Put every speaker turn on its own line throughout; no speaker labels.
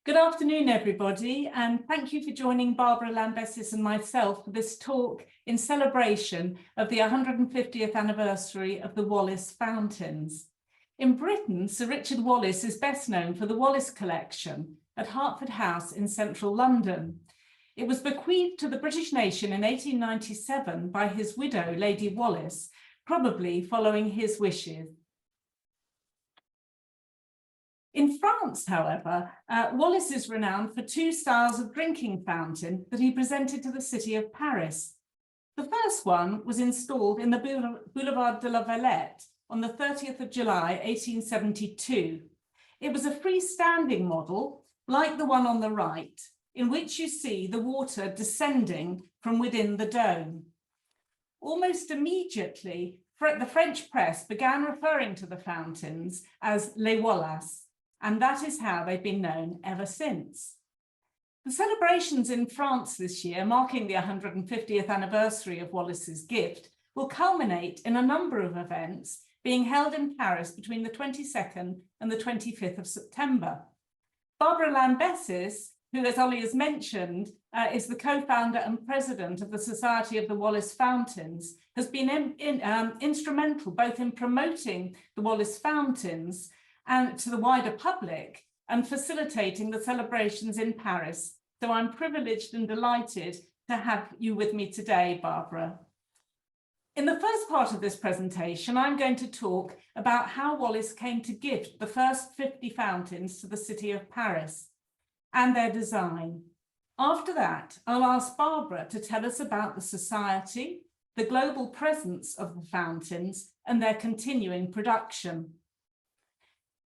Good afternoon, everybody, and thank you for joining Barbara Lambessis and myself for this talk in celebration of the 150th anniversary of the Wallace Fountains. In Britain, Sir Richard Wallace is best known for the Wallace Collection at Hertford House in central London. It was bequeathed to the British nation in 1897 by his widow, Lady Wallace, probably following his wishes. In France, however, Wallace is renowned for two styles of drinking fountain that he presented to the city of Paris. The first one was installed in the Boulevard de la Valette on the 30th of July, 1872. It was a freestanding model, like the one on the right, in which you see the water descending from within the dome. Almost immediately, the French press began referring to the fountains as Les Wallace, and that is how they've been known ever since. The celebrations in France this year, marking the 150th anniversary of Wallace's gift, will culminate in a number of events being held in Paris between the 22nd and the 25th of September. Barbara Lambessis, who, as Ollie has mentioned, is the co-founder and president of the Society of the Wallace Fountains, has been instrumental both in promoting the Wallace Fountains and to the wider public and facilitating the celebrations in Paris. So I'm privileged and delighted to have you with me today, Barbara. In the first part of this presentation, I'm going to talk about how Wallace came to gift the first 50 fountains to the city of Paris and their design. After that, I'll ask Barbara to tell us about the society, the global presence of the fountains, and their continuing production.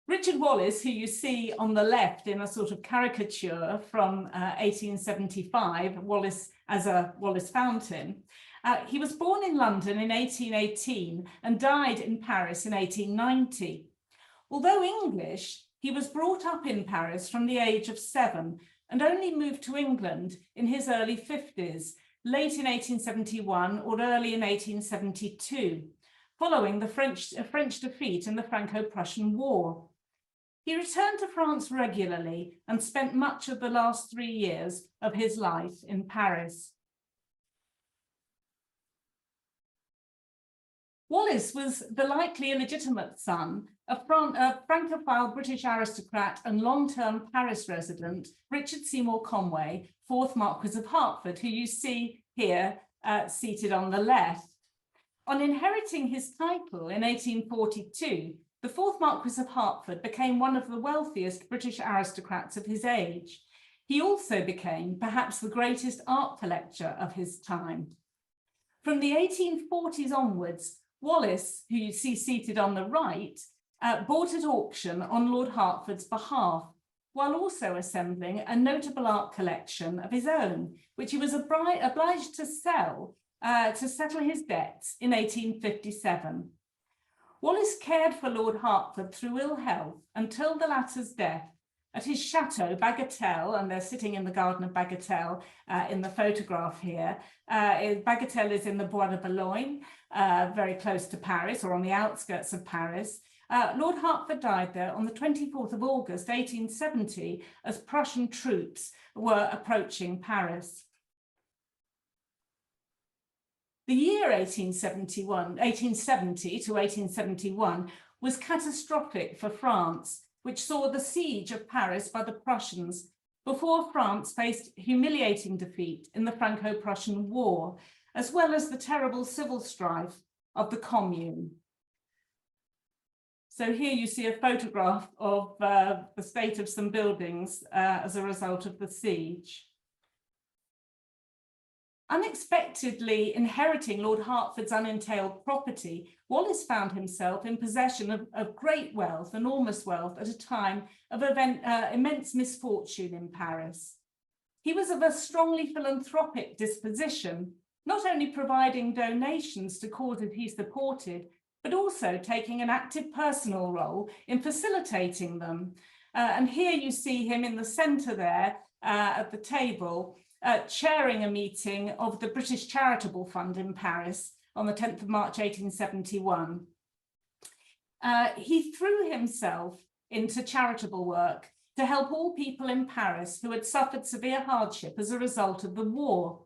Richard Wallace, who you see on the left in a sort of caricature from 1875, Wallace as a Wallace fountain, he was born in London in 1818 and died in Paris in 1890. Although English, he was brought up in Paris from the age of 7 and only moved to England in his early 50s, late in 1871 or early in 1872, following the French defeat in the Franco-Prussian War. He returned to France regularly and spent much of the last 3 years of his life in Paris. Wallace was the likely illegitimate son of Francophile British aristocrat and long-term Paris resident Richard Seymour Conway, 4th Marquis of Hertford, who you see here seated on the left. On inheriting his title in 1842, the 4th Marquis of Hertford became one of the wealthiest British aristocrats of his age. He also became perhaps the greatest art collector of his time. From the 1840s onwards, Wallace, who you see seated on the right, bought at auction on Lord Hertford's behalf, while also assembling a notable art collection of his own, which he was obliged to sell to settle his debts in 1857. Wallace cared for Lord Hertford through ill health until the latter's death at his chateau, Bagatelle, and they're sitting in the garden of Bagatelle in the photograph here. Bagatelle is in the Bois de Boulogne, very close to Paris, or on the outskirts of Paris. Lord Hertford died there on the 24th of August, 1870, as Prussian troops were approaching Paris. The year 1870 to 1871 was catastrophic for France, which saw the siege of Paris by the Prussians before France faced humiliating defeat in the Franco-Prussian War, as well as the terrible civil strife of the Commune. So here you see a photograph of the state of some buildings as a result of the siege. Unexpectedly inheriting Lord Hertford's unentailed property, Wallace found himself in possession of great wealth, enormous wealth, at a time of immense misfortune in Paris. He was of a strongly philanthropic disposition, not only providing donations to causes he supported, but also taking an active personal role in facilitating them. And here you see him in the centre there at the table, chairing a meeting of the British Charitable Fund in Paris on the 10th of March, 1871. He threw himself into charitable work to help all people in Paris who had suffered severe hardship as a result of the war.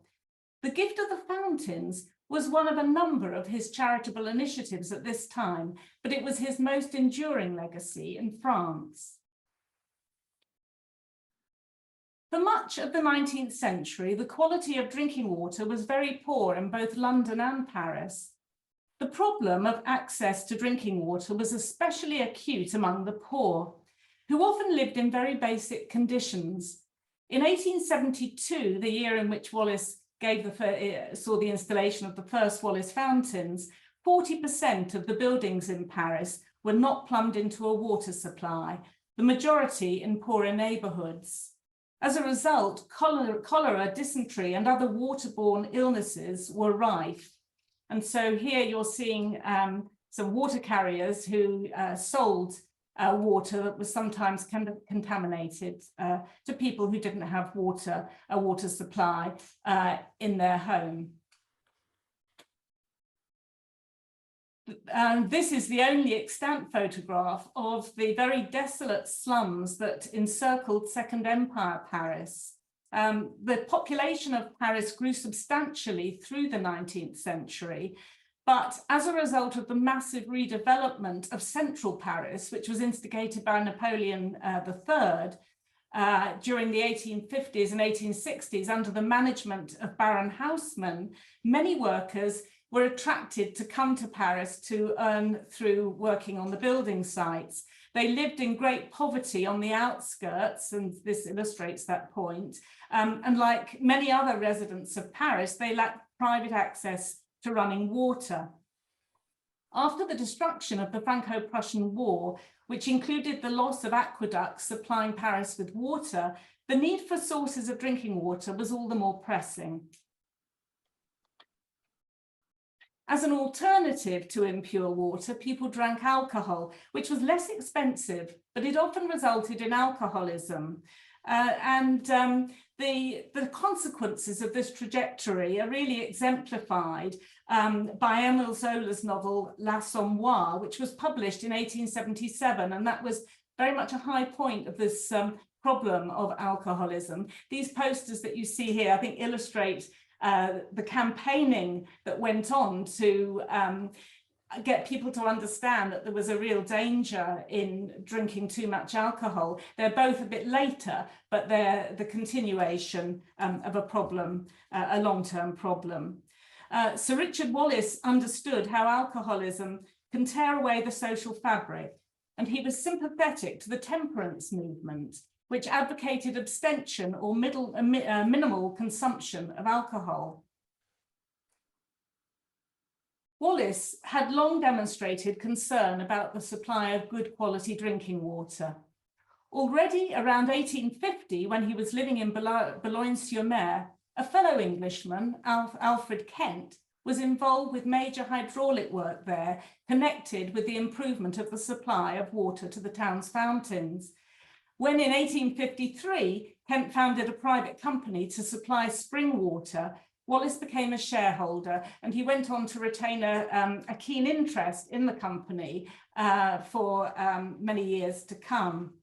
The gift of the fountains was one of a number of his charitable initiatives at this time, but it was his most enduring legacy in France. For much of the 19th century, the quality of drinking water was very poor in both London and Paris. The problem of access to drinking water was especially acute among the poor, who often lived in very basic conditions. In 1872, the year in which Wallis saw the installation of the first Wallis fountains, 40% of the buildings in Paris were not plumbed into a water supply, the majority in poorer neighbourhoods. As a result, cholera, dysentery, and other waterborne illnesses were rife. And so here you're seeing some water carriers who sold water that was sometimes contaminated to people who didn't have a water supply in their home. This is the only extant photograph of the very desolate slums that encircled Second Empire Paris. The population of Paris grew substantially through the 19th century, but as a result of the massive redevelopment of central Paris, which was instigated by Napoleon III during the 1850s and 1860s under the management of Baron Haussmann, many workers were attracted to come to Paris to earn through working on the building sites. They lived in great poverty on the outskirts, and this illustrates that point. And like many other residents of Paris, they lacked private access to running water. After the destruction of the Franco-Prussian War, which included the loss of aqueducts supplying Paris with water, the need for sources of drinking water was all the more pressing. As an alternative to impure water, people drank alcohol, which was less expensive, but it often resulted in alcoholism. The consequences of this trajectory are really exemplified by Émile Zola's novel L'Assommoir, which was published in 1877, and that was very much a high point of this problem of alcoholism. These posters that you see here, I think, illustrate the campaigning that went on to get people to understand that there was a real danger in drinking too much alcohol. They're both a bit later, but they're the continuation of a problem, a long-term problem. Sir Richard Wallis understood how alcoholism can tear away the social fabric, and he was sympathetic to the temperance movement, which advocated abstention or minimal consumption of alcohol. Wallis had long demonstrated concern about the supply of good quality drinking water. Already around 1850, when he was living in Boulogne-sur-Mer, a fellow Englishman, Alfred Kent, was involved with major hydraulic work there, connected with the improvement of the supply of water to the town's fountains. When in 1853, Kent founded a private company to supply spring water, Wallis became a shareholder, and he went on to retain a keen interest in the company for many years to come.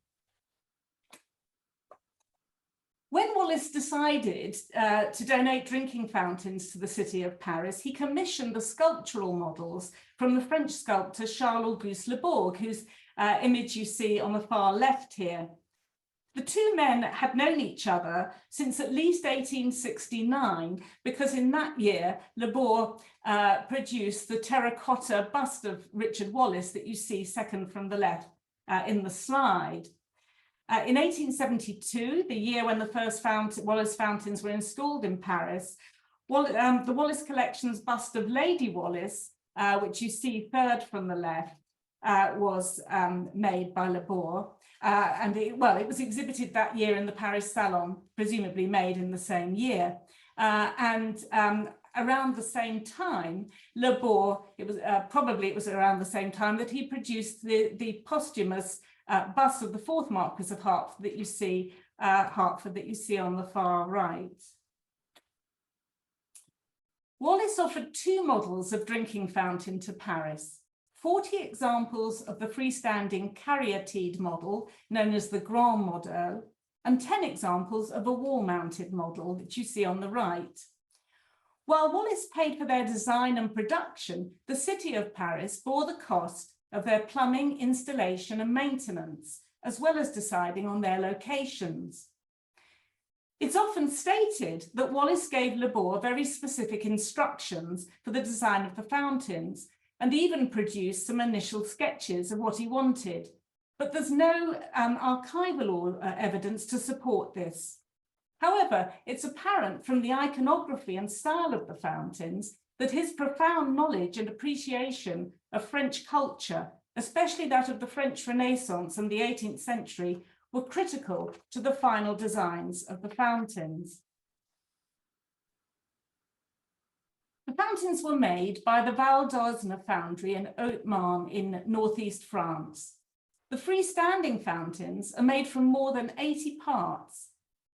When Wallis decided to donate drinking fountains to the city of Paris, he commissioned the sculptural models from the French sculptor Charles-Auguste Le Bourg, whose image you see on the far left here. The two men had known each other since at least 1869, because in that year, Le Bourg produced the terracotta bust of Richard Wallis that you see second from the left in the slide. In 1872, the year when the first Wallis fountains were installed in Paris, the Wallis Collection's bust of Lady Wallis, which you see third from the left, was made by Le Bourg. And it was exhibited that year in the Paris Salon, presumably made in the same year. Around the same time, Le Bourg, it was around the same time that he produced the posthumous bust of the fourth Marquis of Hertford that you see on the far right. Wallis offered two models of drinking fountain to Paris. 40 examples of the freestanding caryatide model, known as the Grand Model, and 10 examples of a wall-mounted model, which you see on the right. While Wallis paid for their design and production, the city of Paris bore the cost of their plumbing, installation, and maintenance, as well as deciding on their locations. It's often stated that Wallis gave Lebor very specific instructions for the design of the fountains, and even produced some initial sketches of what he wanted. But there's no archival evidence to support this. However, it's apparent from the iconography and style of the fountains that his profound knowledge and appreciation of French culture, especially that of the French Renaissance and the 18th century, were critical to the final designs of the fountains. The fountains were made by the Val d'Osne foundry in Haute-Marne in northeast France. The freestanding fountains are made from more than 80 parts.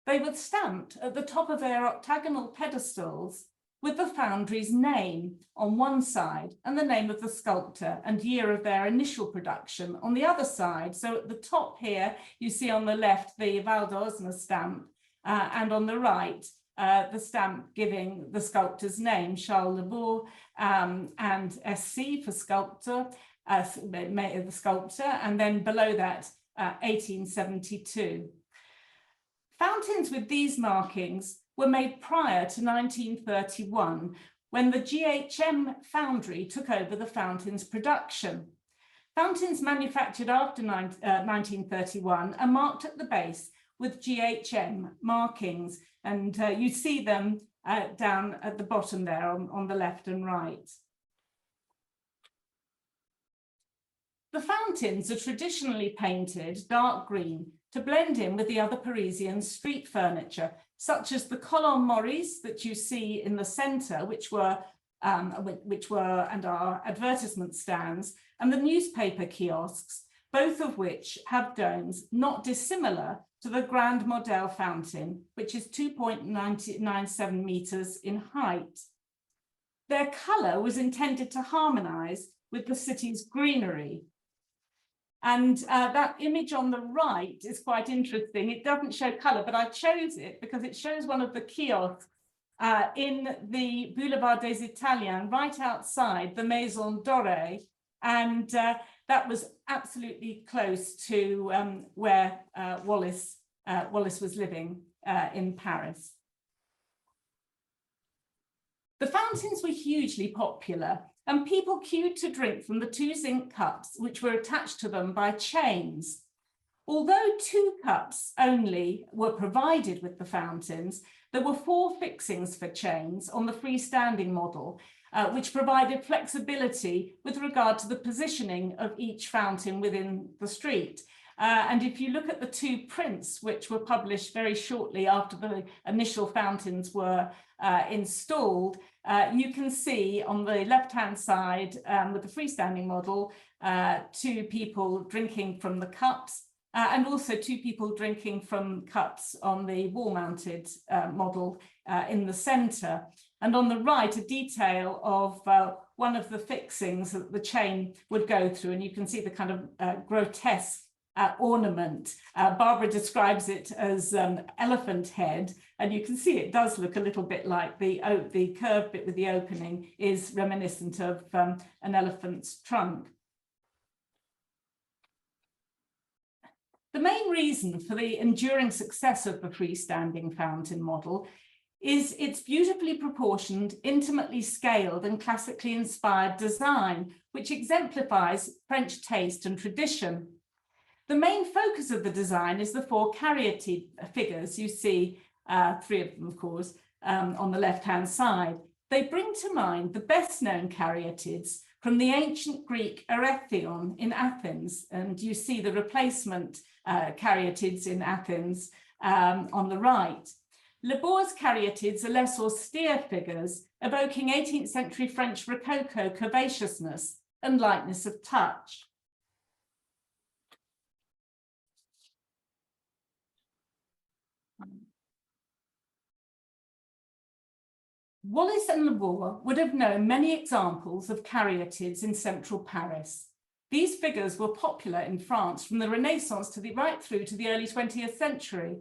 They were stamped at the top of their octagonal pedestals with the foundry's name on one side and the name of the sculptor and year of their initial production on the other side. So at the top here, you see on the left the Val d'Osne stamp, and on the right, the stamp giving the sculptor's name, Charles Lebor, and SC for sculptor, the sculptor, and then below that, 1872. Fountains with these markings were made prior to 1931, when the GHM foundry took over the fountains production. Fountains manufactured after 1931 are marked at the base with GHM markings, and you see them down at the bottom there on the left and right. The fountains are traditionally painted dark green to blend in with the other Parisian street furniture, such as the Colonne Maurice that you see in the centre, which were and are advertisement stands, and the newspaper kiosks, both of which have domes not dissimilar to the Grand Model fountain, which is 2.97 meters in height. Their colour was intended to harmonise with the city's greenery. And that image on the right is quite interesting. It doesn't show colour, but I chose it because it shows one of the kiosks in the Boulevard des Italiens, right outside the Maison Dorée. And that was absolutely close to where Wallis was living in Paris. The fountains were hugely popular, and people queued to drink from the 2 zinc cups which were attached to them by chains. Although 2 cups only were provided with the fountains, there were 4 fixings for chains on the freestanding model, which provided flexibility with regard to the positioning of each fountain within the street. And if you look at the 2 prints, which were published very shortly after the initial fountains were installed, you can see on the left-hand side with the freestanding model, 2 people drinking from the cups, and also 2 people drinking from cups on the wall-mounted model in the centre. And on the right, a detail of one of the fixings that the chain would go through, and you can see the kind of grotesque ornament. Barbara describes it as elephant head, and you can see it does look a little bit like the curved bit with the opening is reminiscent of an elephant's trunk. The main reason for the enduring success of the freestanding fountain model is its beautifully proportioned, intimately scaled and classically inspired design, which exemplifies French taste and tradition. The main focus of the design is the 4 caryatide figures. You see 3 of them, of course, on the left-hand side. They bring to mind the best-known caryatides from the ancient Greek Erechtheion in Athens, and you see the replacement caryatides in Athens on the right. Lebor's caryatides are less austere figures, evoking 18th century French Rococo curvaceousness and lightness of touch. Wallis and Lebour would have known many examples of caryatids in central Paris. These figures were popular in France from the Renaissance to right through to the early 20th century.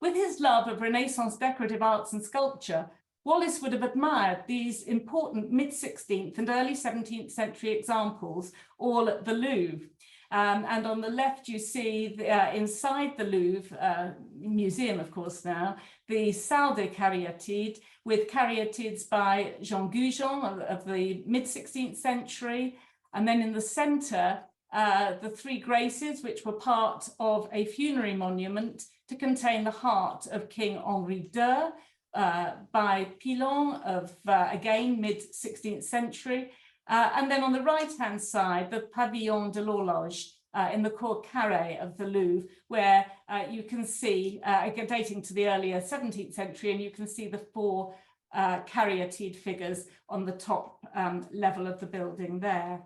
With his love of Renaissance decorative arts and sculpture, Wallis would have admired these important mid-16th and early 17th century examples all at the Louvre. And on the left, you see inside the Louvre Museum, of course, now, the Salle des Caryatides, with caryatids by Jean Goujon of the mid-16th century. And then in the center, the Three Graces, which were part of a funerary monument to contain the heart of King Henri II by Pilon of, again, mid-16th century. And then on the right-hand side, the Pavillon de l'Horloge in the Cour Carré of the Louvre, where you can see, again, dating to the earlier 17th century, and you can see the four caryatid figures on the top level of the building there.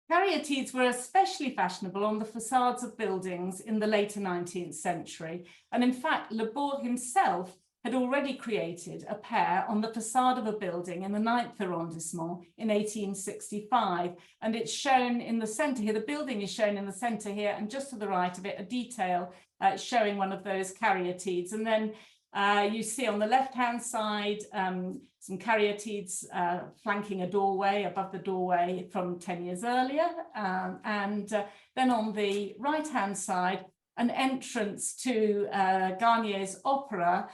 Caryatids were especially fashionable on the facades of buildings in the later 19th century. And in fact, Lebour himself had already created a pair on the facade of a building in the 9th arrondissement in 1865. And it's shown in the center here. The building is shown in the center here, and just to the right of it, a detail showing one of those caryatids. And then you see on the left-hand side some caryatids flanking a doorway, above the doorway from 10 years earlier. Then on the right-hand side, an entrance to Garnier's opera,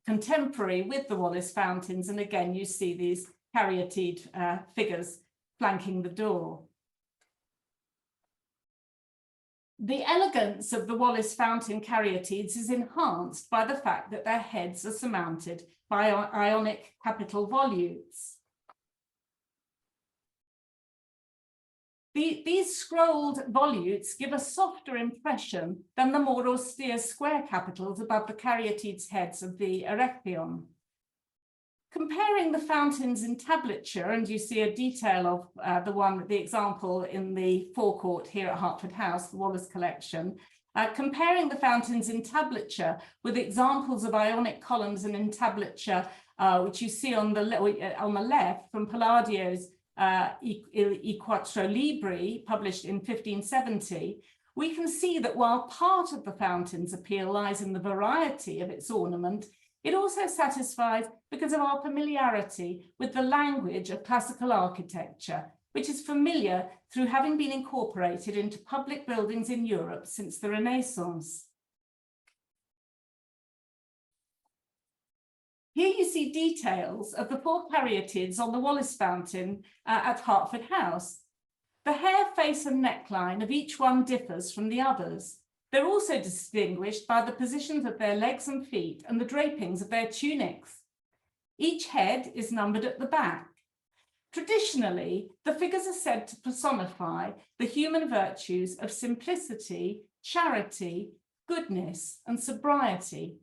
contemporary with the Wallis fountains. And again, you see these caryatid figures flanking the door. The elegance of the Wallis fountain caryatids is enhanced by the fact that their heads are surmounted by Ionic capital volutes. These scrolled volutes give a softer impression than the more austere square capitals above the caryatids' heads of the Erechtheion. Comparing the fountains in tablature, and you see a detail of the example in the forecourt here at Hertford House, the Wallis collection, comparing the fountains in tablature with examples of Ionic columns and entablature, which you see on the left from Palladio's I Quattro Libri, published in 1570, we can see that while part of the fountain's appeal lies in the variety of its ornament, it also satisfies because of our familiarity with the language of classical architecture, which is familiar through having been incorporated into public buildings in Europe since the Renaissance. Here you see details of the four caryatids on the Wallis fountain at Hertford House. The hair, face, and neckline of each one differs from the others. They're also distinguished by the positions of their legs and feet and the drapings of their tunics. Each head is numbered at the back. Traditionally, the figures are said to personify the human virtues of simplicity, charity, goodness, and sobriety.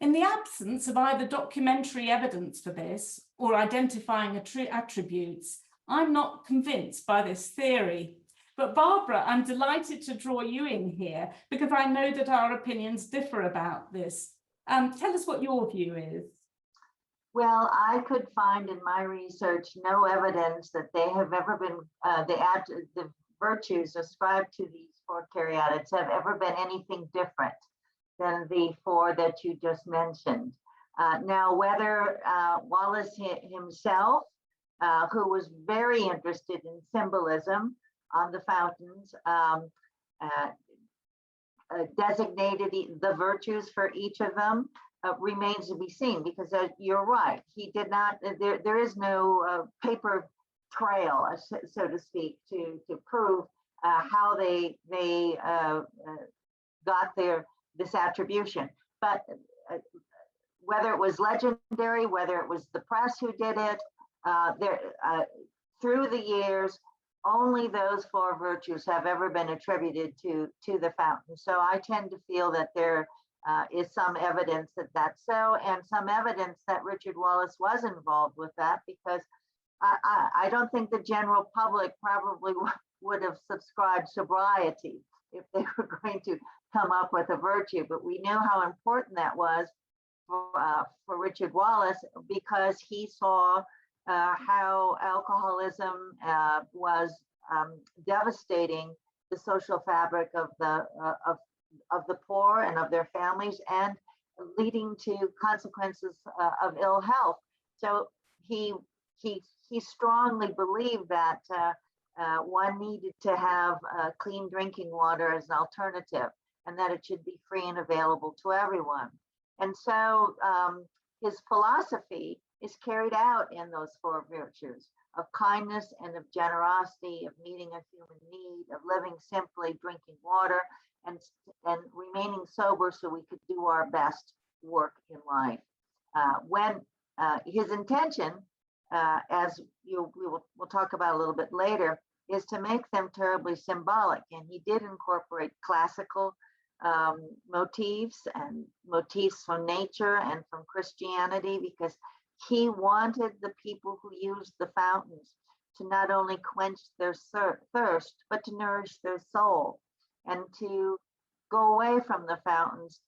In the absence of either documentary evidence for this or identifying attributes, I'm not convinced by this theory. But Barbara, I'm delighted to draw you in here because I know that our opinions differ about this. Tell us what your view is.
Well, I could find in my research no evidence that they have ever been, the virtues ascribed to these four caryatids have ever been anything different than the four that you just mentioned. Now, whether Wallis himself, who was very interested in symbolism on the fountains, designated the virtues for each of them, remains to be seen, because you're right, he did not, there is no paper trail, so to speak, to prove how they got this attribution. But whether it was legendary, whether it was the press who did it, through the years, only those four virtues have ever been attributed to the fountain. So I tend to feel that there is some evidence that that's so, and some evidence that Richard Wallis was involved with that, because I don't think the general public probably would have subscribed sobriety if they were going to come up with a virtue, but we knew how important that was for Richard Wallace, because he saw how alcoholism was devastating the social fabric of the poor and of their families, and leading to consequences of ill health. So he strongly believed that one needed to have clean drinking water as an alternative, and that it should be free and available to everyone. And so his philosophy is carried out in those four virtues of kindness and of generosity, of meeting a human need, of living simply, drinking water, and remaining sober so we could do our best work in life. When his intention, as we'll talk about a little bit later, is to make them terribly symbolic. And he did incorporate classical motifs and motifs from nature and from Christianity, because he wanted the people who used the fountains to not only quench their thirst, but to nourish their soul, and to go away from the fountains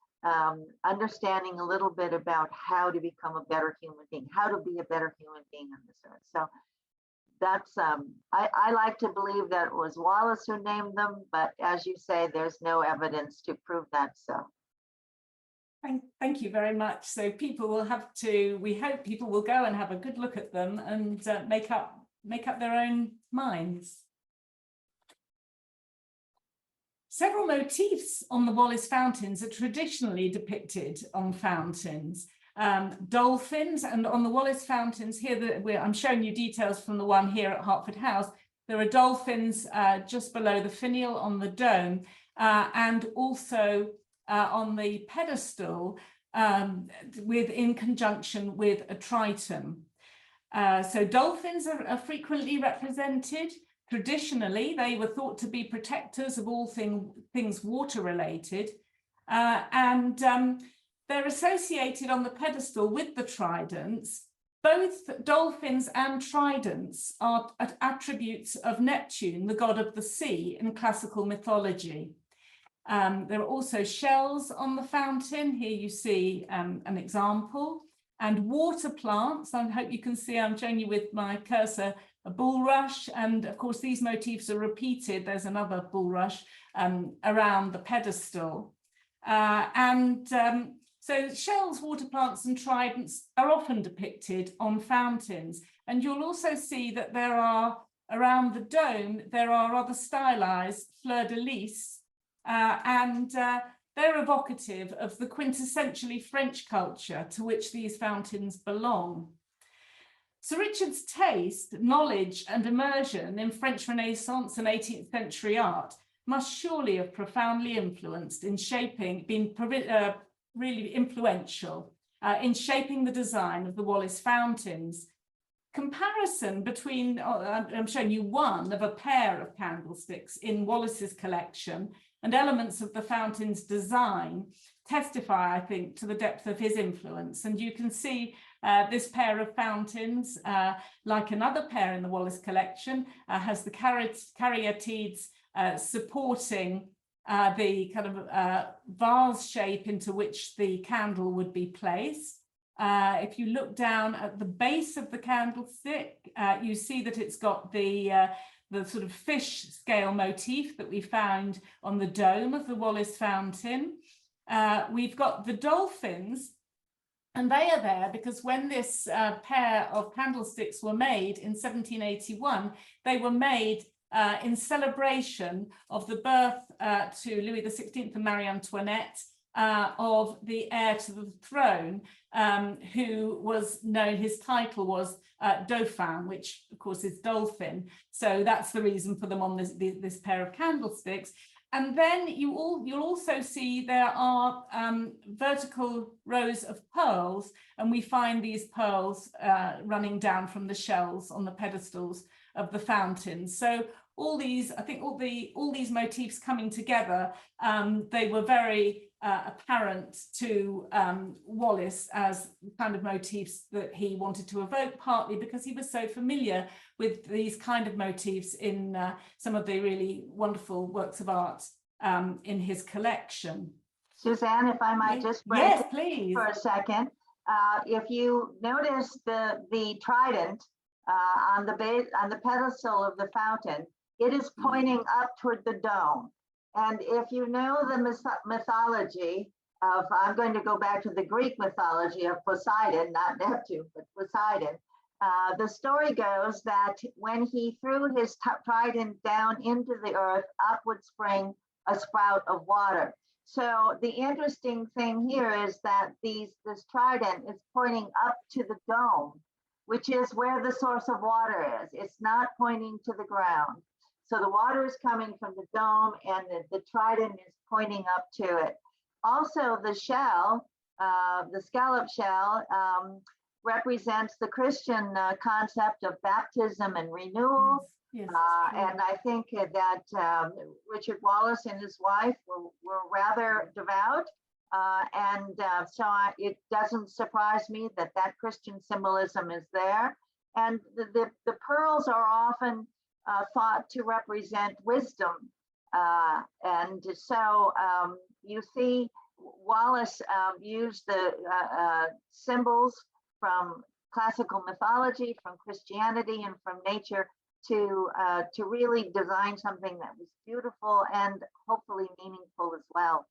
understanding a little bit about how to become a better human being, how to be a better human being on this earth. So that's, I like to believe that it was Wallace who named them, but as you say, there's no evidence to prove that so.
Thank you very much. So people will have to, we hope people will go and have a good look at them and make up their own minds. Several motifs on the Wallace fountains are traditionally depicted on fountains. Dolphins, and on the Wallace fountains here, I'm showing you details from the one here at Hertford House. There are dolphins just below the finial on the dome, and also on the pedestal in conjunction with a triton. So dolphins are frequently represented. Traditionally, they were thought to be protectors of all things water related, and they're associated on the pedestal with the tridents. Both dolphins and tridents are attributes of Neptune, the god of the sea in classical mythology. There are also shells on the fountain. Here you see an example, and water plants. I hope you can see, I'm showing you with my cursor, a bulrush, and of course these motifs are repeated. There's another bulrush around the pedestal. So shells, water plants and tridents are often depicted on fountains. And you'll also see that there are, around the dome, there are rather stylized fleur-de-lis, and they're evocative of the quintessentially French culture to which these fountains belong. Sir Richard's taste, knowledge and immersion in French Renaissance and 18th century art must surely have profoundly influenced in shaping, really influential in shaping the design of the Wallace fountains. Comparison between, I'm showing you one of a pair of candlesticks in Wallace's collection, and elements of the fountain's design testify, I think, to the depth of his influence. And you can see this pair of fountains, like another pair in the Wallace collection, has the caryatides supporting the kind of vase shape into which the candle would be placed. If you look down at the base of the candlestick, you see that it's got the sort of fish scale motif that we found on the dome of the Wallace fountain. We've got the dolphins, and they are there because when this pair of candlesticks were made in 1781, they were made in celebration of the birth to Louis XVI and Marie Antoinette of the heir to the throne, who was known, his title was Dauphin, which of course is dolphin. So that's the reason for them on this pair of candlesticks. And then you'll also see there are vertical rows of pearls, and we find these pearls running down from the shells on the pedestals of the fountains. So all these, I think all these motifs coming together, they were very apparent to Wallace as kind of motifs that he wanted to evoke, partly because he was so familiar with these kind of motifs in some of the really wonderful works of art in his collection.
Suzanne, if I might just break
Yes,
it
please.
for a second. If you notice the trident on the base, on the pedestal of the fountain, it is pointing up toward the dome. And if you know the mythology of, I'm going to go back to the Greek mythology of Poseidon, not Neptune, but Poseidon. The story goes that when he threw his trident down into the earth, up would spring a sprout of water. So the interesting thing here is that this trident is pointing up to the dome, which is where the source of water is. It's not pointing to the ground. So the water is coming from the dome, and the trident is pointing up to it. Also, the shell, the scallop shell, represents the Christian concept of baptism and renewal.
Yes,
And I think that Richard Wallace and his wife were rather devout. It doesn't surprise me that Christian symbolism is there. And the pearls are often thought to represent wisdom. You see Wallace used the symbols from classical mythology, from Christianity, and from nature to really design something that was beautiful and hopefully meaningful as well.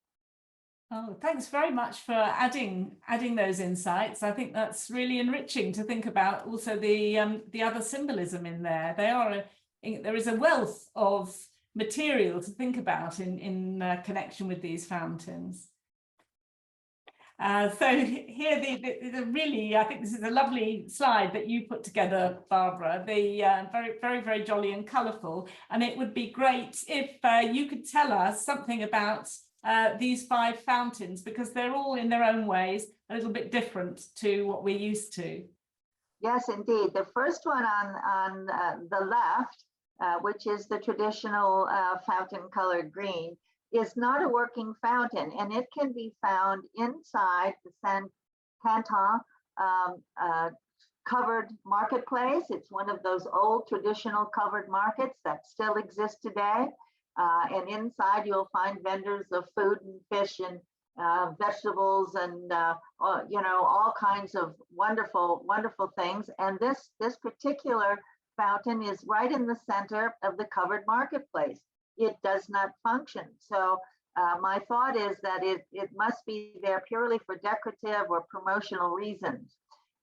Oh, thanks very much for adding those insights. I think that's really enriching to think about also the other symbolism in there. There is a wealth of material to think about in connection with these fountains. So here, really, I think this is a lovely slide that you put together, Barbara. Very, very, very jolly and colourful. And it would be great if you could tell us something about these 5 fountains, because they're all in their own ways a little bit different to what we're used to.
Yes, indeed. The first one on the left, which is the traditional fountain-colored green, is not a working fountain, and it can be found inside the Saint-Quentin covered marketplace. It's one of those old traditional covered markets that still exist today. And inside you'll find vendors of food and fish and vegetables and all kinds of wonderful, wonderful things. And this particular fountain is right in the center of the covered marketplace. It does not function. So my thought is that it must be there purely for decorative or promotional reasons.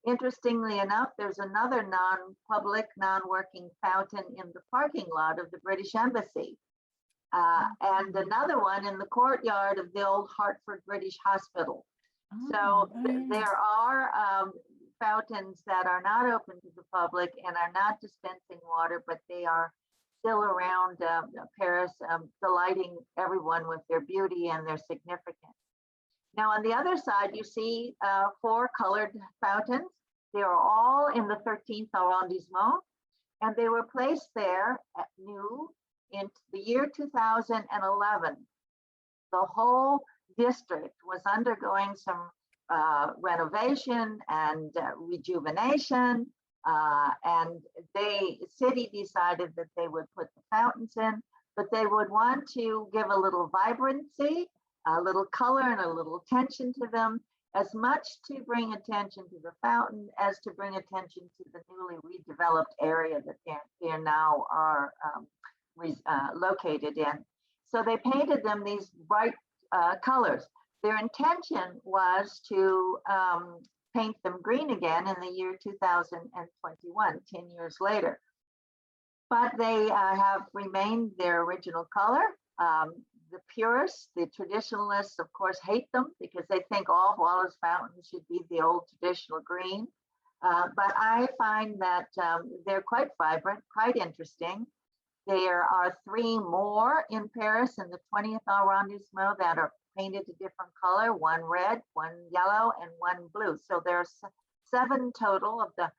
Interestingly enough, there's another non-public, non-working fountain in the parking lot of the British Embassy. And another one in the courtyard of the old Hartford British Hospital. There are fountains that are not open to the public and are not dispensing water, but they are still around Paris, delighting everyone with their beauty and their significance. Now, on the other side, you see 4 colored fountains. They are all in the 13th arrondissement, and they were placed there at new in the year 2011. The whole district was undergoing some renovation and rejuvenation. And the city decided that they would put the fountains in, but they would want to give a little vibrancy, a little color, and a little attention to them, as much to bring attention to the fountain as to bring attention to the newly redeveloped area that they now are located in. So they painted them these bright colors. Their intention was to paint them green again in the year 2021, 10 years later. But they have remained their original color. The purists, the traditionalists, of course, hate them because they think all Wallace fountains should be the old traditional green. But I find that they're quite vibrant, quite interesting. There are 3 more in Paris in the 20th arrondissement that are painted a different color, 1 red, 1 yellow, and 1 blue. So there's 7 total of the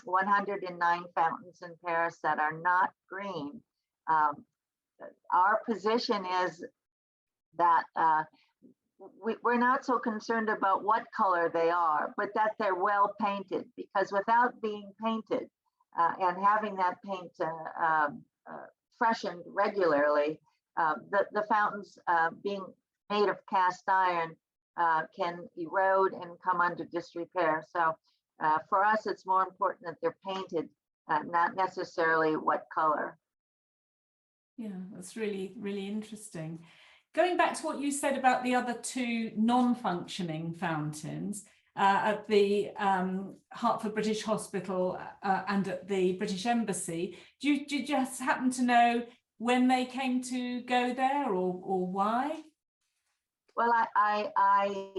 109 fountains in Paris that are not green. Our position is that we're not so concerned about what color they are, but that they're well painted, because without being painted and having that paint freshened regularly, the fountains being made of cast iron can erode and come under disrepair. So for us, it's more important that they're painted, not necessarily what color.
Yeah, that's really, really interesting. Going back to what you said about the other two non-functioning fountains at the Hertford British Hospital and at the British Embassy, do you just happen to know when they came to go there, or why?
Well, I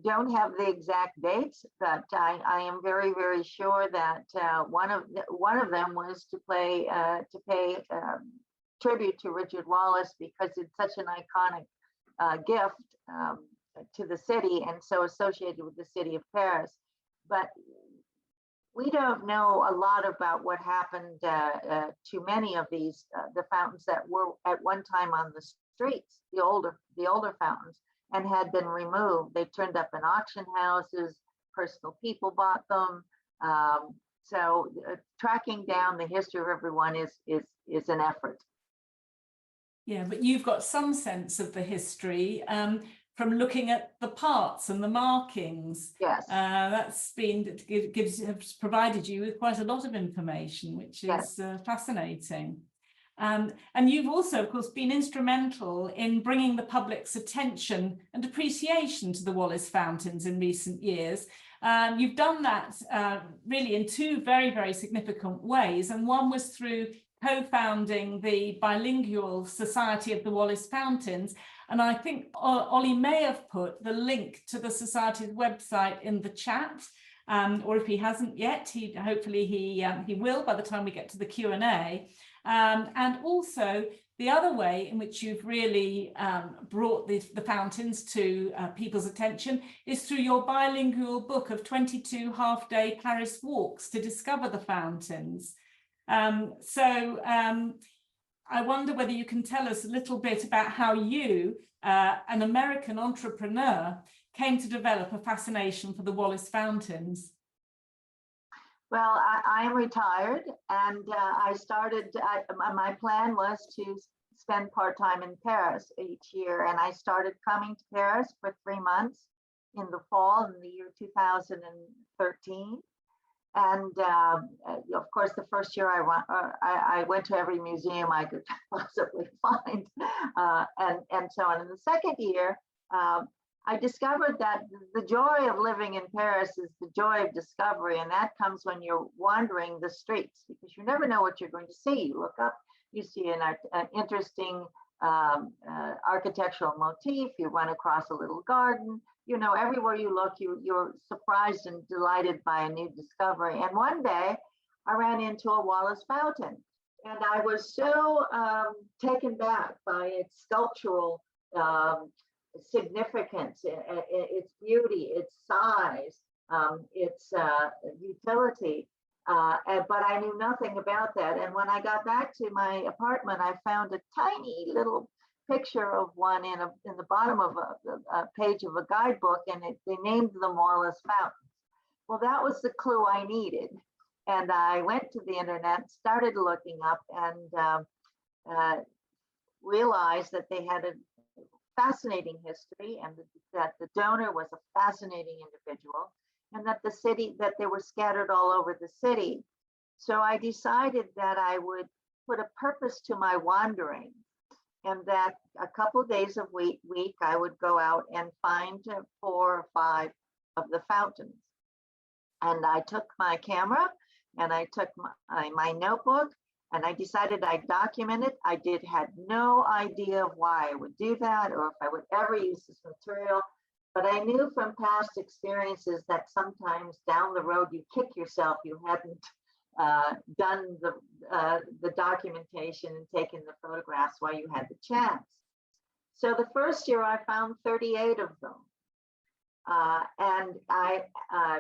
don't have the exact dates, but I am very, very sure that one of them was to pay tribute to Richard Wallace, because it's such an iconic gift to the city and so associated with the city of Paris. But we don't know a lot about what happened to many of these the fountains that were at one time on the streets, the older fountains, and had been removed. They turned up in auction houses, personal people bought them. So tracking down the history of everyone is an effort.
Yeah, but you've got some sense of the history from looking at the parts and the markings.
Yes.
That's been has provided you with quite a lot of information, which is fascinating. And you've also, of course, been instrumental in bringing the public's attention and appreciation to the Wallace fountains in recent years. You've done that really in two very, very significant ways. And one was through co-founding the Bilingual Society of the Wallace Fountains. And I think Ollie may have put the link to the Society's website in the chat, or if he hasn't yet, hopefully he will by the time we get to the Q&A. And also the other way in which you've really brought the fountains to people's attention is through your bilingual book of 22 half-day Paris walks to discover the fountains. I wonder whether you can tell us a little bit about how you, an American entrepreneur, came to develop a fascination for the Wallace fountains.
Well, I am retired, and I started, my plan was to spend part-time in Paris each year, and I started coming to Paris for 3 months in the fall in the year 2013. And of course, the first year I went to every museum I could possibly find, and so on. In the second year, I discovered that the joy of living in Paris is the joy of discovery, and that comes when you're wandering the streets, because you never know what you're going to see. You look up, you see an interesting architectural motif, you run across a little garden. You know, everywhere you look, you're surprised and delighted by a new discovery. And one day I ran into a Wallace fountain, and I was so taken back by its sculptural significance, its beauty, its size, its utility. But I knew nothing about that. And when I got back to my apartment, I found a tiny little picture of one in the bottom of a page of a guidebook, and they named them Wallace fountains. Well, that was the clue I needed. And I went to the internet, started looking up, and realized that they had a fascinating history, and that the donor was a fascinating individual, and that they were scattered all over the city. So I decided that I would put a purpose to my wandering, and that a couple of days a week I would go out and find 4 or 5 of the fountains. And I took my camera, and I took my notebook, and I decided I'd document it. I had no idea of why I would do that, or if I would ever use this material. But I knew from past experiences that sometimes down the road you kick yourself you hadn't done the documentation and taken the photographs while you had the chance. So the first year I found 38 of them. And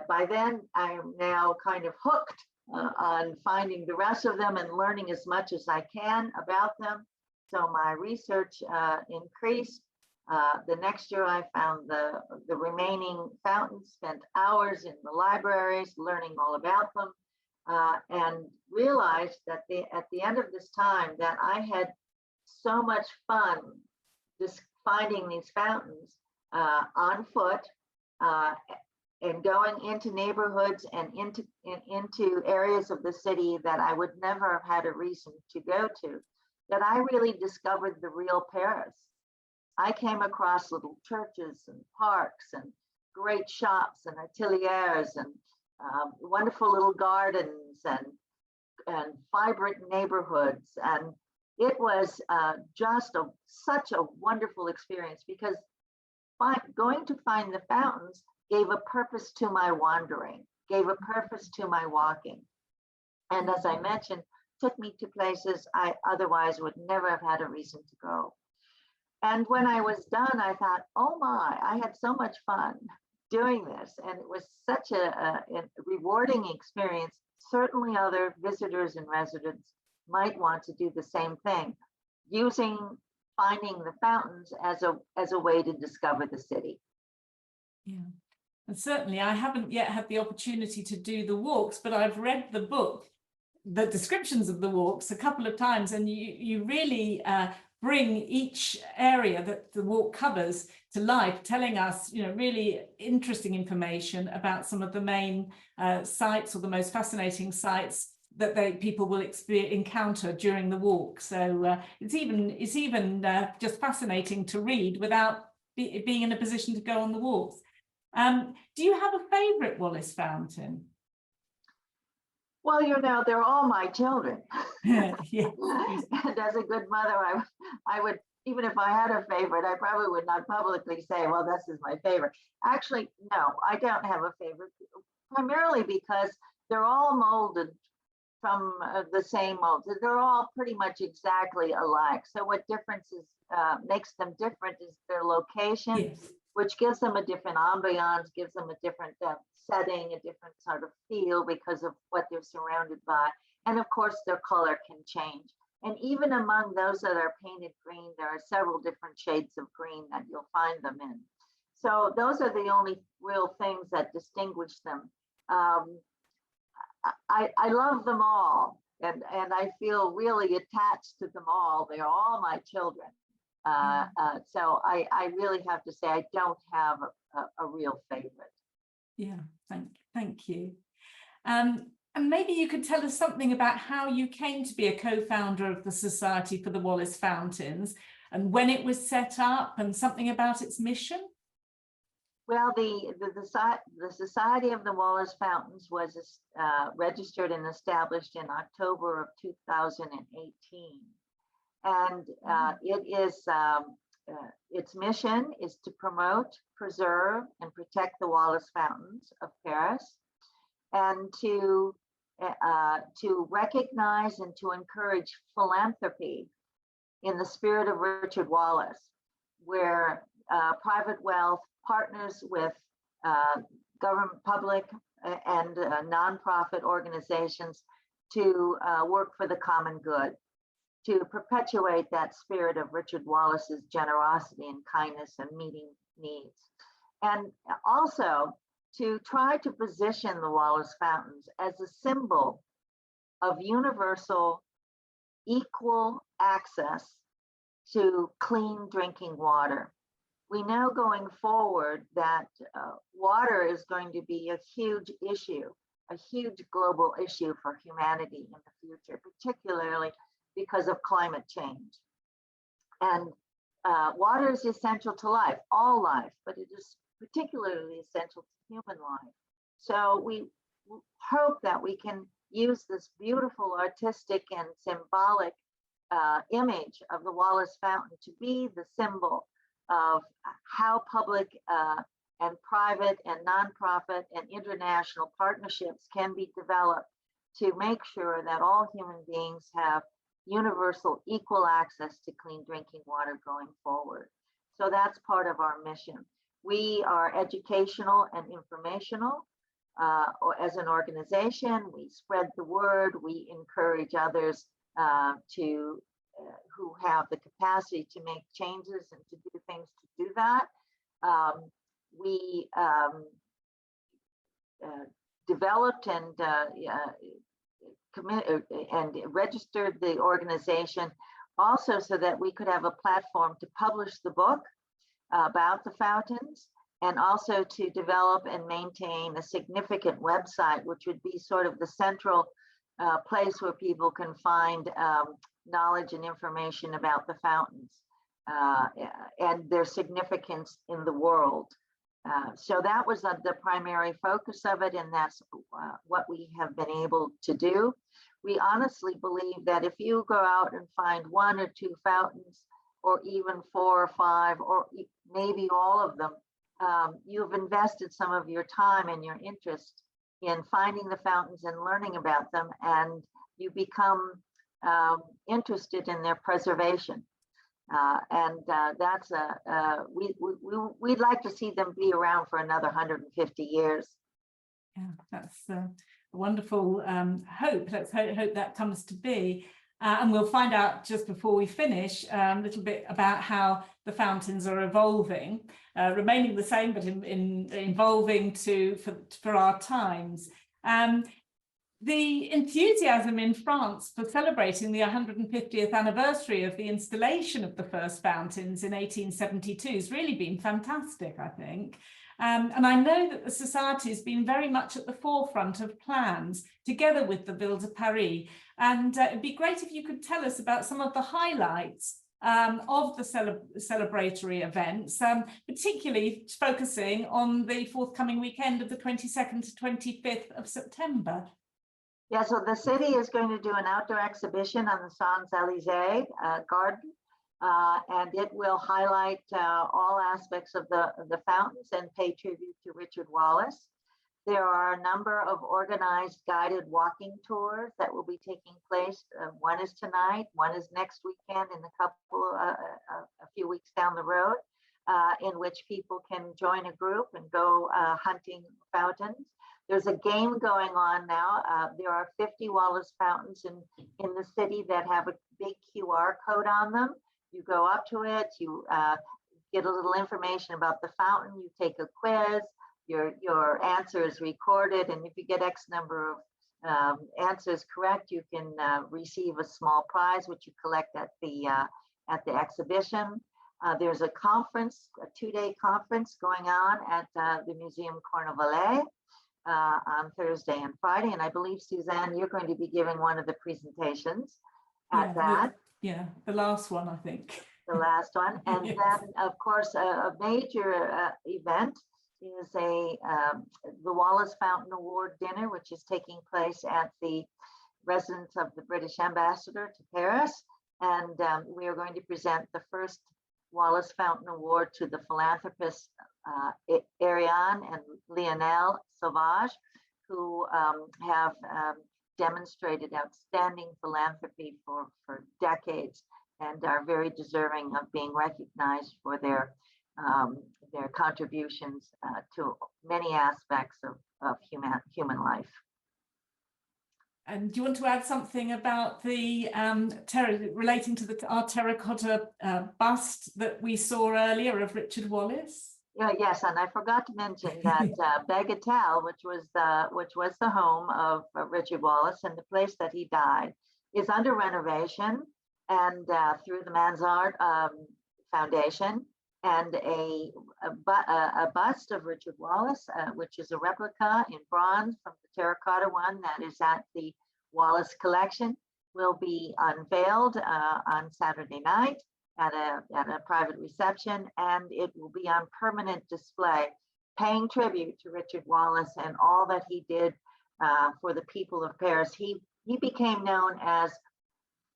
by then I'm now kind of hooked on finding the rest of them and learning as much as I can about them. So my research increased. The next year I found the remaining fountains, spent hours in the libraries learning all about them, and realized that at the end of this time that I had so much fun just finding these fountains on foot and going into neighborhoods and into areas of the city that I would never have had a reason to go to, that I really discovered the real Paris. I came across little churches and parks and great shops and ateliers and wonderful little gardens and vibrant neighborhoods. And it was just such a wonderful experience, because going to find the fountains gave a purpose to my wandering, gave a purpose to my walking. And as I mentioned, took me to places I otherwise would never have had a reason to go. And when I was done, I thought, oh my, I had so much fun doing this. And it was such a rewarding experience. Certainly other visitors and residents might want to do the same thing, finding the fountains as a way to discover the city.
Yeah, and certainly I haven't yet had the opportunity to do the walks, but I've read the book, the descriptions of the walks, a couple of times, and you really bring each area that the walk covers to life, telling us, really interesting information about some of the main sites or the most fascinating sites that people will encounter during the walk. So it's even just fascinating to read without being in a position to go on the walks. Do you have a favorite Wallace fountain?
Well, they're all my children.
Yes.
And as a good mother, I would, even if I had a favorite, I probably would not publicly say, well, this is my favorite. Actually, no, I don't have a favorite, primarily because they're all molded from the same molds. They're all pretty much exactly alike. So what makes them different is their location, yes, which gives them a different ambiance, gives them a different setting, a different sort of feel because of what they're surrounded by. And of course, their color can change. And even among those that are painted green, there are several different shades of green that you'll find them in. So those are the only real things that distinguish them. I love them all, and I feel really attached to them all. They're all my children. So I really have to say I don't have a real favorite.
Yeah, thank you. And maybe you could tell us something about how you came to be a co-founder of the Society for the Wallace Fountains and when it was set up and something about its mission.
Well, the Society of the Wallace Fountains was registered and established in October of 2018. And its mission is to promote, preserve, and protect the Wallace Fountains of Paris, and to recognize and to encourage philanthropy in the spirit of Richard Wallace, where private wealth partners with government, public, and nonprofit organizations to work for the common good, to perpetuate that spirit of Richard Wallace's generosity and kindness and meeting needs. And also to try to position the Wallace Fountains as a symbol of universal, equal access to clean drinking water. We know going forward that water is going to be a huge issue, a huge global issue for humanity in the future, particularly because of climate change. And water is essential to life, all life, but it is particularly essential to human life. So we hope that we can use this beautiful artistic and symbolic image of the Wallace Fountain to be the symbol of how public and private and nonprofit and international partnerships can be developed to make sure that all human beings have universal equal access to clean drinking water going forward. So that's part of our mission. We are educational and informational as an organization. We spread the word. We encourage others who have the capacity to make changes and to do things to do that. We developed and registered the organization also so that we could have a platform to publish the book about the fountains, and also to develop and maintain a significant website, which would be sort of the central place where people can find knowledge and information about the fountains and their significance in the world. So that was the primary focus of it, and that's what we have been able to do. We honestly believe that if you go out and find 1 or 2 fountains, or even 4 or 5, or maybe all of them, you've invested some of your time and your interest in finding the fountains and learning about them, and you become interested in their preservation. That's we'd like to see them be around for another 150 years.
Yeah, that's a wonderful hope. Let's hope that comes to be. And we'll find out just before we finish a little bit about how the fountains are evolving, remaining the same, but in evolving for our times. The enthusiasm in France for celebrating the 150th anniversary of the installation of the first fountains in 1872 has really been fantastic, I think. And I know that the Society has been very much at the forefront of plans, together with the Ville de Paris. And it'd be great if you could tell us about some of the highlights of the celebratory events, particularly focusing on the forthcoming weekend of the 22nd to 25th of September.
Yeah, so the city is going to do an outdoor exhibition on the Champs-Élysées garden, and it will highlight all aspects of the fountains and pay tribute to Richard Wallace. There are a number of organized guided walking tours that will be taking place. One is tonight, one is next weekend, and a few weeks down the road, in which people can join a group and go hunting fountains. There's a game going on now. There are 50 Wallace fountains in the city that have a big QR code on them. You go up to it, you get a little information about the fountain, you take a quiz, your answer is recorded, and if you get X number of answers correct, you can receive a small prize, which you collect at the exhibition. There's a conference, a 2-day conference going on at the Museum Cornevalet on Thursday and Friday, and I believe, Suzanne, you're going to be giving one of the presentations at that.
Yeah, the last one, I think.
The last one, and yes. Then, of course, a major event is the Wallace Fountain Award dinner, which is taking place at the residence of the British Ambassador to Paris, and we are going to present the first Wallace Fountain Award to the philanthropists Ariane and Lionel Sauvage, who have demonstrated outstanding philanthropy for decades and are very deserving of being recognized for their contributions to many aspects of human life.
And do you want to add something about the relating to our terracotta bust that we saw earlier of Richard Wallace?
Yes, and I forgot to mention that Bagatelle, which was the home of Richard Wallace and the place that he died, is under renovation, and through the Mansard Foundation, and a bust of Richard Wallace, which is a replica in bronze from the terracotta one that is at the Wallace Collection, will be unveiled on Saturday night at a private reception, and it will be on permanent display, paying tribute to Richard Wallace and all that he did for the people of Paris. He became known as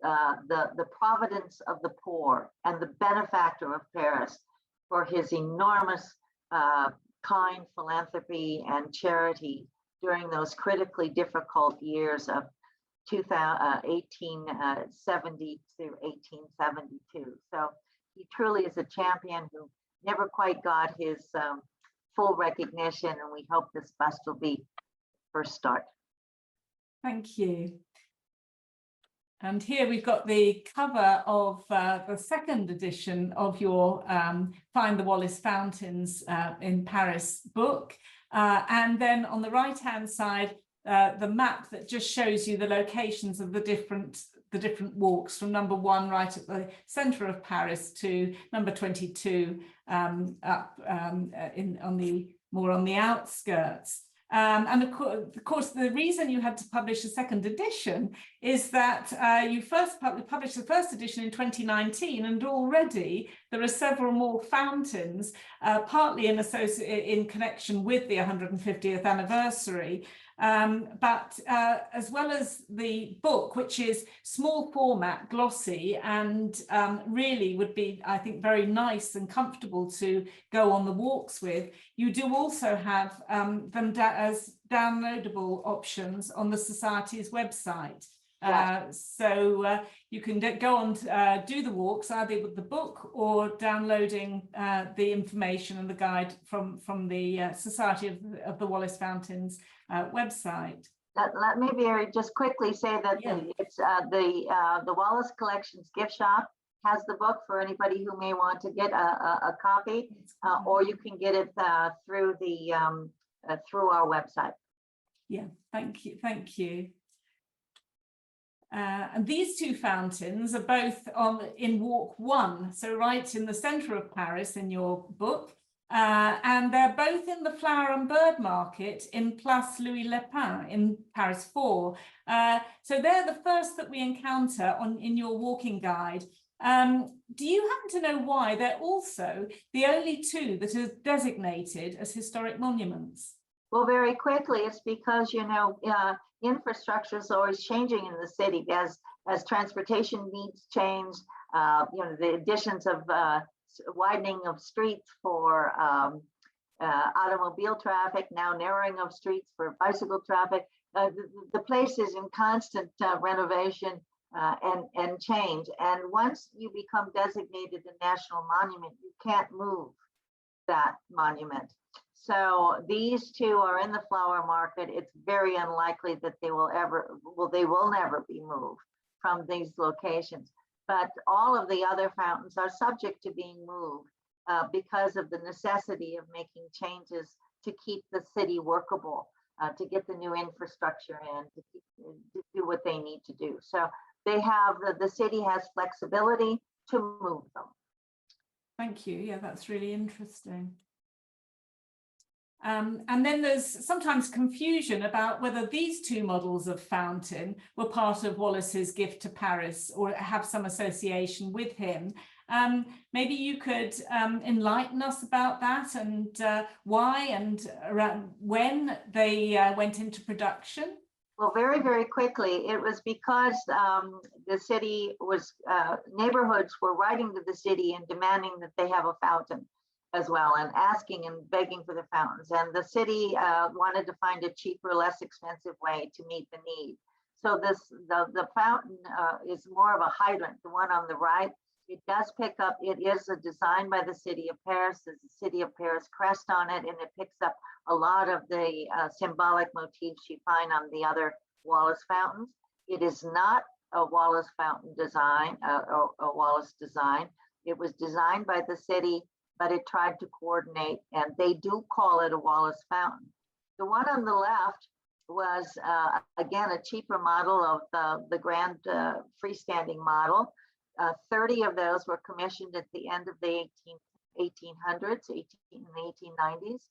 the Providence of the poor and the benefactor of Paris for his enormous kind philanthropy and charity during those critically difficult years of 1870 to 1872. So he truly is a champion who never quite got his full recognition, and we hope this bust will be first start.
Thank you. And here we've got the cover of the second edition of your Find the Wallace Fountains in Paris book. And then on the right-hand side, the map that just shows you the locations of the different the different walks from number 1 right at the centre of Paris to number 22 up more on the outskirts. And of course, the reason you had to publish a second edition is that you first published the first edition in 2019, and already there are several more fountains, partly in connection with the 150th anniversary. But as well as the book, which is small format, glossy, and really would be, I think, very nice and comfortable to go on the walks with, you do also have them as downloadable options on the Society's website. So you can go on to do the walks either with the book or downloading the information and the guide from the Society of the Wallace Fountains website.
Let me just quickly say that it's the Wallace Collections gift shop has the book for anybody who may want to get a copy, or you can get it through our website.
Yeah, thank you. And these two fountains are both in Walk 1, so right in the centre of Paris in your book, and they're both in the Flower and Bird Market in Place Louis Lepin in Paris 4. So they're the first that we encounter in your walking guide. Do you happen to know why they're also the only two that are designated as historic monuments?
Well, very quickly, it's because, infrastructure is always changing in the city as transportation needs change. The additions of widening of streets for automobile traffic, now narrowing of streets for bicycle traffic. The place is in constant renovation and change. And once you become designated a national monument, you can't move that monument. So these two are in the flower market. It's very unlikely that they will never be moved from these locations. But all of the other fountains are subject to being moved because of the necessity of making changes to keep the city workable, to get the new infrastructure in, to do what they need to do. So they have, the city has flexibility to move them.
Thank you. Yeah, that's really interesting. And then there's sometimes confusion about whether these two models of fountain were part of Wallace's gift to Paris or have some association with him. Maybe you could enlighten us about that and why and around when they went into production.
Well, very, very quickly, it was because the city was, neighborhoods were writing to the city and demanding that they have a fountain as well, and asking and begging for the fountains. And the city wanted to find a cheaper, less expensive way to meet the need. So the fountain is more of a hydrant, the one on the right. It does pick up, it is a design by the city of Paris. There's the city of Paris crest on it, and it picks up a lot of the symbolic motifs you find on the other Wallace fountains. It is not a Wallace fountain design, or a Wallace design. It was designed by the city, but it tried to coordinate, and they do call it a Wallace fountain. The one on the left was, again, a cheaper model of the grand freestanding model. 30 of those were commissioned at the end of the 1800s, in the 1890s.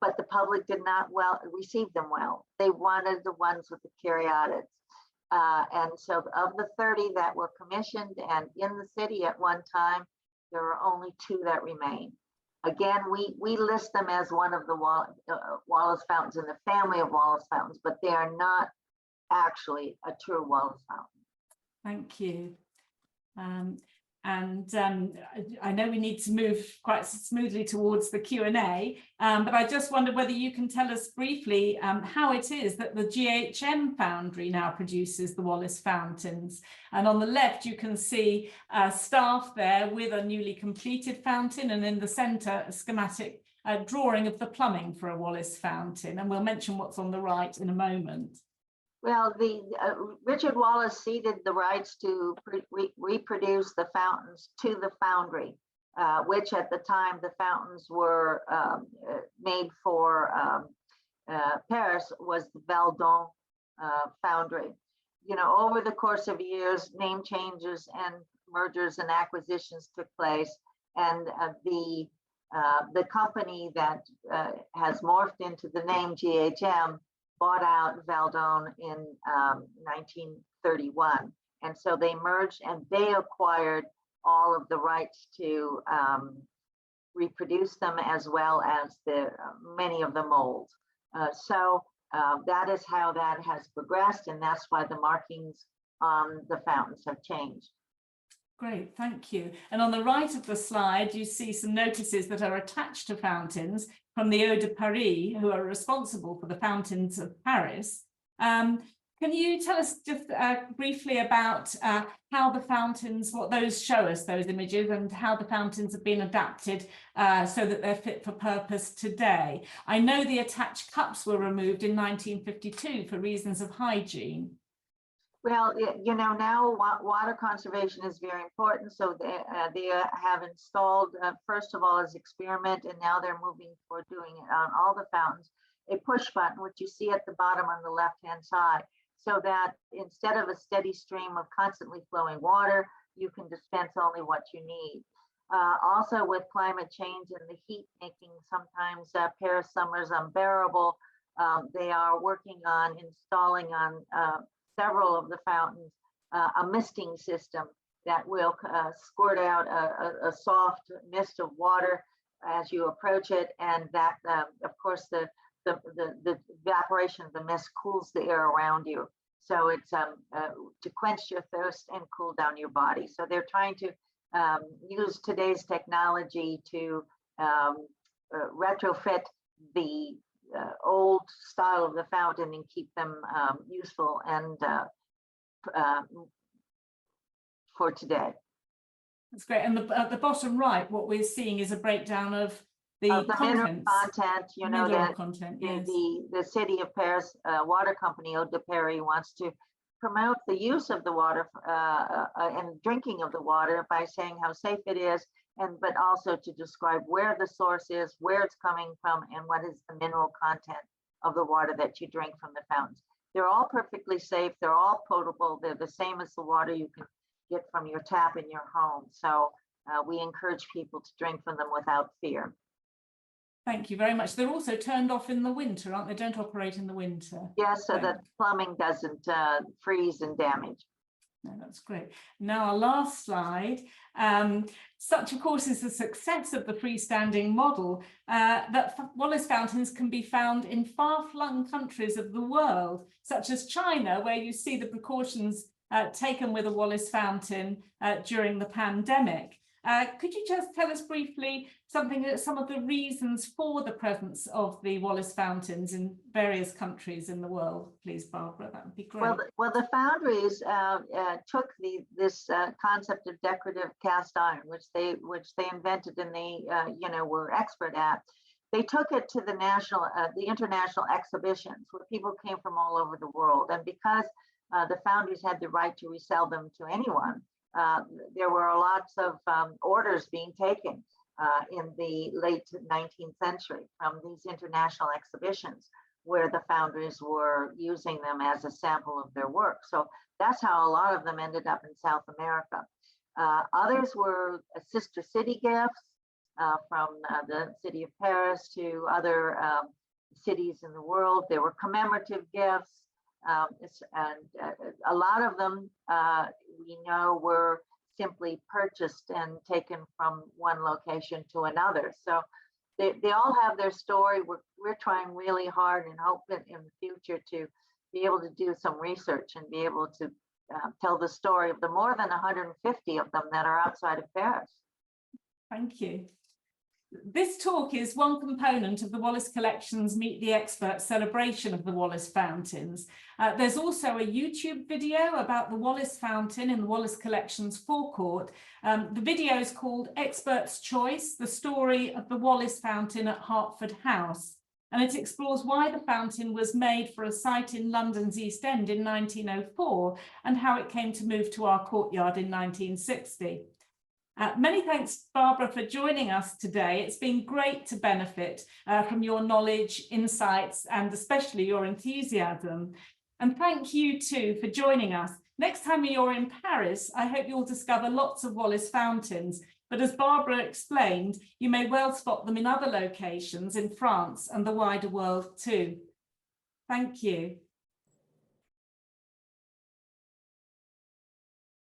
But the public did not receive them well. They wanted the ones with the caryatids. And so of the 30 that were commissioned and in the city at one time, there are only 2 that remain. Again, we list them as one of the Wallace fountains in the family of Wallace fountains, but they are not actually a true Wallace fountain.
Thank you. I know we need to move quite smoothly towards the Q&A, but I just wondered whether you can tell us briefly how it is that the GHM Foundry now produces the Wallace fountains. And on the left, you can see staff there with a newly completed fountain, and in the centre, a schematic drawing of the plumbing for a Wallace fountain. And we'll mention what's on the right in a moment.
Well, Richard Wallace ceded the rights to reproduce the fountains to the foundry, which at the time the fountains were made for Paris was the Valdon foundry. over the course of years, name changes and mergers and acquisitions took place, and the company that has morphed into the name GHM bought out Valdon in 1931. And so they merged and they acquired all of the rights to reproduce them, as well as many of the molds. So that is how that has progressed, and that's why the markings on the fountains have changed.
Great, thank you. And on the right of the slide, you see some notices that are attached to fountains from the Eau de Paris, who are responsible for the fountains of Paris. Can you tell us just briefly about how the fountains, what those show us, those images, and how the fountains have been adapted so that they're fit for purpose today? I know the attached cups were removed in 1952 for reasons of hygiene.
Well, now water conservation is very important. So they have installed, first of all, as experiment, and now they're moving toward doing it on all the fountains, a push button, which you see at the bottom on the left-hand side, so that instead of a steady stream of constantly flowing water, you can dispense only what you need. Also, with climate change and the heat making sometimes Paris summers unbearable, they are working on installing on several of the fountains a misting system that will squirt out a soft mist of water as you approach it, and that of course the evaporation of the mist cools the air around you, so it's to quench your thirst and cool down your body. So they're trying to use today's technology to retrofit the old style of the fountain and keep them useful and for today.
That's great. And at the bottom right, what we're seeing is a breakdown of the
mineral content.
Mineral content, yes.
The city of Paris water company, Eau de Paris, wants to promote the use of the water and drinking of the water by saying how safe it is, but also to describe where the source is, where it's coming from, and what is the mineral content of the water that you drink from the fountains. They're all perfectly safe. They're all potable. They're the same as the water you can get from your tap in your home. So we encourage people to drink from them without fear.
Thank you very much. They're also turned off in the winter, aren't they? Don't operate in the winter.
Yes, so that plumbing doesn't freeze and damage.
No, that's great. Now our last slide. Such, of course, is the success of the freestanding model that Wallace fountains can be found in far-flung countries of the world, such as China, where you see the precautions taken with a Wallace fountain during the pandemic. Could you just tell us briefly some of the reasons for the presence of the Wallace fountains in various countries in the world, please, Barbara? That would be great.
Well, the foundries took this concept of decorative cast iron, which they invented and they were expert at. They took it to the international exhibitions where people came from all over the world, and because the foundries had the right to resell them to anyone, there were lots of orders being taken in the late 19th century from these international exhibitions where the foundries were using them as a sample of their work. So that's how a lot of them ended up in South America. Others were sister city gifts from the city of Paris to other cities in the world. There were commemorative gifts. And a lot of them we know were simply purchased and taken from one location to another. So they all have their story. We're trying really hard and hope that in the future to be able to do some research and be able to tell the story of the more than 150 of them that are outside of Paris.
Thank you. This talk is one component of the Wallace Collection's Meet the Expert celebration of the Wallace fountains. There's also a YouTube video about the Wallace fountain in the Wallace Collection's forecourt. The video is called Expert's Choice, the story of the Wallace fountain at Hertford House. And it explores why the fountain was made for a site in London's East End in 1904 and how it came to move to our courtyard in 1960. Many thanks, Barbara, for joining us today. It's been great to benefit from your knowledge, insights, and especially your enthusiasm. And thank you too for joining us. Next time you're in Paris, I hope you'll discover lots of Wallis fountains. But as Barbara explained, you may well spot them in other locations in France and the wider world too. Thank you.